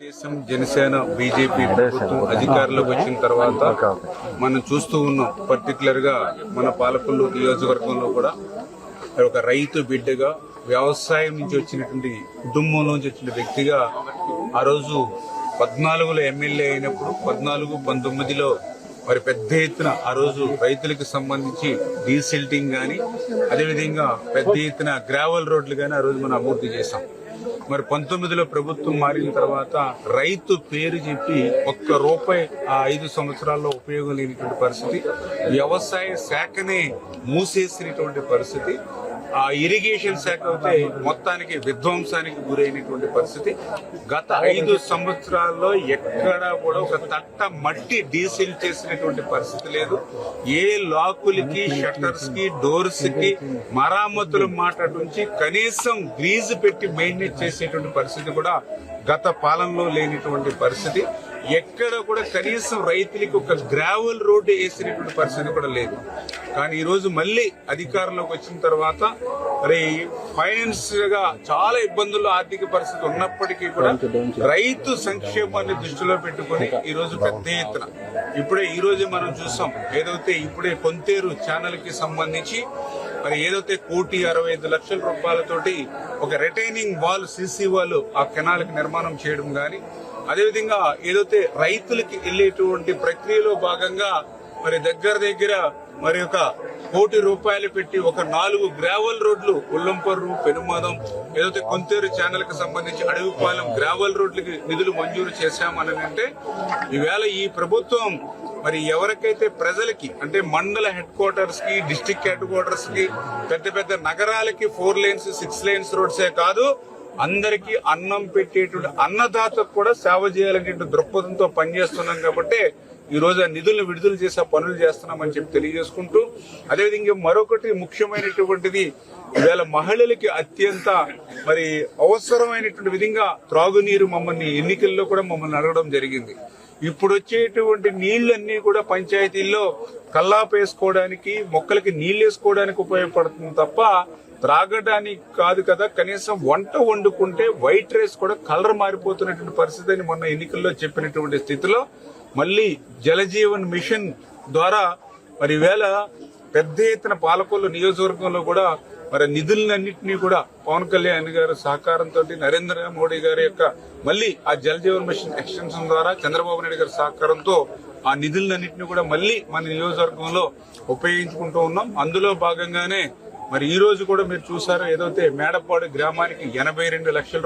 Telugu Desam Janasena BJP ప్రభుత్వం అధికారంలోకి వచ్చిన తర్వాత మనం చూస్తూ ఉన్నాం. పర్టికులర్ గా మన పాలకొల్లు నియోజకవర్గంలో కూడా ఒక రైతు బిడ్డగా వ్యవసాయం నుంచి వచ్చినటువంటి కుటుంబం నుంచి వచ్చిన వ్యక్తిగా ఆ రోజు 14లో ఎమ్మెల్యే అయినప్పుడు 14-19లో మరి పెద్ద ఎత్తున ఆ రోజు రైతులకు సంబంధించి డీసిల్టింగ్ గాని అదేవిధంగా పెద్ద ఎత్తున గ్రావెల్ రోడ్లు గాని ఆ రోజు మనం అభివృద్ధి చేశాం. మరి 19లో ప్రభుత్వం మారిన తర్వాత రైతు పేరు చెప్పి ₹1 ఆ 5 సంవత్సరాల్లో ఉపయోగం లేనిటువంటి పరిస్థితి, వ్యవసాయ శాఖనే మూసేసినటువంటి పరిస్థితి, ఆ ఇరిగేషన్ శాఖ అయితే మొత్తానికి విధ్వంసానికి గురైనటువంటి పరిస్థితి. గత 5 సంవత్సరాల్లో ఎక్కడా కూడా ఒక తట్ట మట్టి డీసిల్ చేసినటువంటి పరిస్థితి లేదు. ఏ లాకులకి, షట్టర్స్ కి, డోర్స్ కి మరామతుల మాట నుంచి కనీసం గ్రీజ్ పెట్టి మెయింటైన్ చేసేటువంటి పరిస్థితి కూడా గత పాలనలో లేనిటువంటి పరిస్థితి. ఎక్కడ కూడా కనీసం రైతులకి ఒక గ్రావెల్ రోడ్డు వేసినటువంటి పరిస్థితి కూడా లేదు. కానీ ఈ రోజు మళ్ళీ అధికారంలోకి వచ్చిన తర్వాత మరి ఫైనాన్స్ గా చాలా ఇబ్బందుల్లో ఆర్థిక పరిస్థితి ఉన్నప్పటికీ కూడా రైతు సంక్షేమాన్ని దృష్టిలో పెట్టుకుని ఈ రోజు పెద్ద ఎత్తున ఈ రోజు మనం చూసాం. ఏదైతే ఇప్పుడే కొంతేరు ఛానల్ కి సంబంధించి మరి ఏదైతే ₹1,65,00,000 ఒక రిటైనింగ్ వాల్, సీసీ వాల్ ఆ కెనాల్ కి నిర్మాణం చేయడం గాని, అదేవిధంగా ఏదైతే రైతులకి వెళ్లేటువంటి ప్రక్రియలో భాగంగా మరి దగ్గర మరి ఒక ₹1,00,00,000 పెట్టి ఒక 4 గ్రావెల్ రోడ్లు ఉల్లంపర్రు, పెనుమాదం, ఏదైతే కొంతేరు ఛానల్ కి సంబంధించి అడవిపాలెం గ్రావెల్ రోడ్లకి నిధులు మంజూరు చేశామని అంటే ఈవేళ ఈ ప్రభుత్వం మరి ఎవరికైతే ప్రజలకి అంటే మండల హెడ్ క్వార్టర్స్ కి, డిస్ట్రిక్ట్ హెడ్ క్వార్టర్స్ కి, పెద్ద నగరాలకి 4 lanes 6 lanes రోడ్సే కాదు, అందరికీ అన్నం పెట్టేటువంటి అన్నదాతకు కూడా సేవ చేయాలనే దృక్పథంతో పనిచేస్తున్నాం. కాబట్టి ఈ రోజు ఆ నిధులను విడుదల చేసే పనులు చేస్తున్నామని చెప్పి తెలియజేసుకుంటూ, అదేవిధంగా మరొకటి ముఖ్యమైనటువంటిది ఈవేళ మహిళలకి అత్యంత మరి అవసరమైనటువంటి విధంగా త్రాగునీరు మమ్మల్ని ఎన్నికల్లో కూడా మమ్మల్ని అడగడం జరిగింది. ఇప్పుడు వచ్చేటువంటి నీళ్లన్నీ కూడా పంచాయతీల్లో కల్లాపేసుకోవడానికి, మొక్కలకి నీళ్లు వేసుకోవడానికి ఉపయోగపడుతుంది తప్ప త్రాగడానికి కాదు కదా. కనీసం వంట వండుకుంటే వైట్ రైస్ కూడా కలర్ మారిపోతున్నటువంటి పరిస్థితిని మొన్న ఎన్నికల్లో చెప్పినటువంటి స్థితిలో మళ్ళీ జలజీవన్ మిషన్ ద్వారా మరి ఈవేళ పెద్ద ఎత్తున పాలకొల్లు నియోజకవర్గంలో కూడా మరి నిధులన్నింటినీ కూడా పవన్ కళ్యాణ్ గారి సహకారంతో, నరేంద్ర మోడీ గారి యొక్క మళ్ళీ ఆ జలజీవన్ మిషన్ ఎక్స్టెన్షన్ ద్వారా చంద్రబాబు నాయుడు గారి సహకారంతో ఆ నిధులన్నింటినీ కూడా మళ్ళీ మన నియోజకవర్గంలో ఉపయోగించుకుంటూ ఉన్నాం. అందులో భాగంగానే మరి ఈ రోజు కూడా మీరు చూసారు, ఏదైతే మేడపాడు గ్రామానికి ₹82 లక్షల,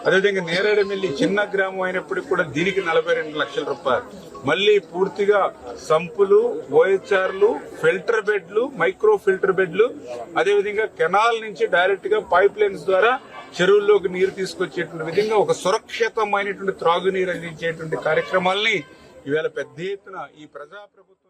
అదేవిధంగా నేరేడుమిల్లి చిన్న గ్రామం అయినప్పటికీ కూడా దీనికి ₹42 లక్షల, మళ్ళీ పూర్తిగా సంపులు, ఓహెచ్ఆర్లు, ఫిల్టర్ బెడ్లు, మైక్రో ఫిల్టర్ బెడ్లు, అదేవిధంగా కెనాల్ నుంచి డైరెక్ట్ గా పైప్ లైన్స్ ద్వారా చెరువుల్లోకి నీరు తీసుకొచ్చేటువంటి విధంగా ఒక సురక్షితమైనటువంటి త్రాగునీరు అందించేటువంటి కార్యక్రమాల్ని ఈవేళ పెద్ద ఎత్తున ఈ ప్రజాప్రభుత్వం